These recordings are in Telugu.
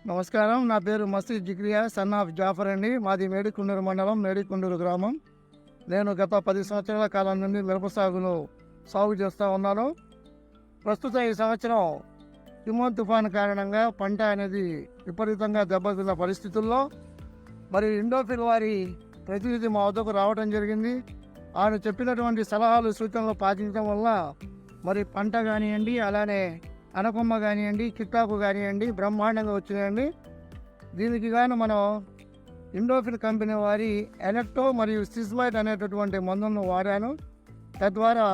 నమస్కారం. నా పేరు మసీద్ జిక్రియా సన్ ఆఫ్ జాఫర్ అండి. మాది మేడికొండూరు మండలం, మేడికొండూరు గ్రామం. నేను గత 10 సంవత్సరాల కాలం నుండి మిరప సాగు చేస్తూ ఉన్నాను. ప్రస్తుతం ఈ సంవత్సరం తిమోన్ తుఫాను కారణంగా పంట అనేది విపరీతంగా దెబ్బతిన్న పరిస్థితుల్లో మరి ఇండోఫిల్ వారి ప్రతినిధి మా వద్దకు రావడం జరిగింది. ఆయన చెప్పినటువంటి సలహాలు సూచనలు పాటించడం వల్ల మరి పంట కానివ్వండి, అలానే అనకొమ్మ కానివ్వండి, కిట్టాకు కానివ్వండి బ్రహ్మాండంగా వచ్చినాయండి. దీనికి గాను మనం ఇండోఫిల్ కంపెనీ వారి ఎలక్ట్రో మరియు సిస్మైట్ అనేటటువంటి మందులను వాడాను. తద్వారా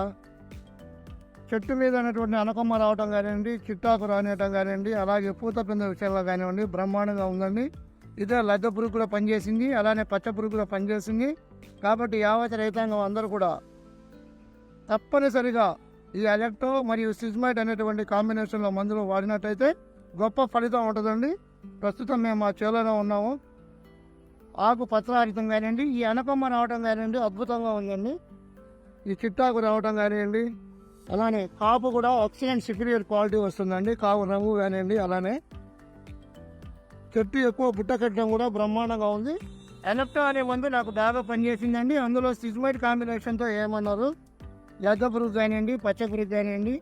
చెట్టు మీద అనేటువంటి అనకొమ్మ రావటం కానివ్వండి, చిట్టాకు రానియటం కానివ్వండి, అలాగే పూత పింద విషయంలో కానివ్వండి బ్రహ్మాండంగా ఉందండి. ఇదే లద్దె పురుగు కూడా పనిచేసింది, అలానే పచ్చ పురుగు కూడా పనిచేసింది. కాబట్టి యావత్ రైతాంగం అందరూ కూడా తప్పనిసరిగా ఈ ఎలక్ట్రో మరియు సిస్మైట్ అనేటువంటి కాంబినేషన్లో మందులు వాడినట్టయితే గొప్ప ఫలితం ఉంటుందండి. ప్రస్తుతం మేము మా చేలోనే ఉన్నాము. ఆకు పత్రహారితం కానివ్వండి, ఈ అనకొమ్మ రావటం కానివ్వండి అద్భుతంగా ఉందండి. ఈ చిట్టాకు రావటం కానివ్వండి, అలానే కాపు కూడా ఎక్సలెంట్ సుపీరియర్ క్వాలిటీ వస్తుందండి. కాపు రంగు కానివ్వండి, అలానే చెట్టు ఎక్కువ బుట్ట కట్టడం కూడా బ్రహ్మాండంగా ఉంది. ఎలక్ట్రో అనే మందు నాకు బాగా పనిచేసిందండి. అందులో సిస్మైట్ కాంబినేషన్తో ఏమన్నారు, లద్దె పురుగు కానివ్వండి, పచ్చ పురుగు కానివ్వండి,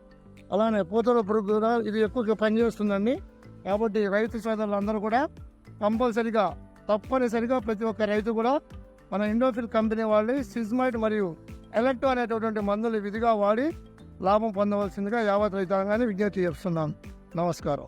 అలానే పూతల పురుగు కూడా ఇది ఎక్కువగా పనిచేస్తుందండి. కాబట్టి రైతు సోదరులు అందరూ కూడా తప్పనిసరిగా ప్రతి ఒక్క రైతు కూడా మన ఇండోఫిల్ కంపెనీ వాళ్ళు సిస్మైట్ మరియు ఎలక్ట్రో అనేటటువంటి మందులు విధిగా వాడి లాభం పొందవలసిందిగా యావత్ రైతాంగాన్ని విజ్ఞప్తి చేస్తున్నాం. నమస్కారం.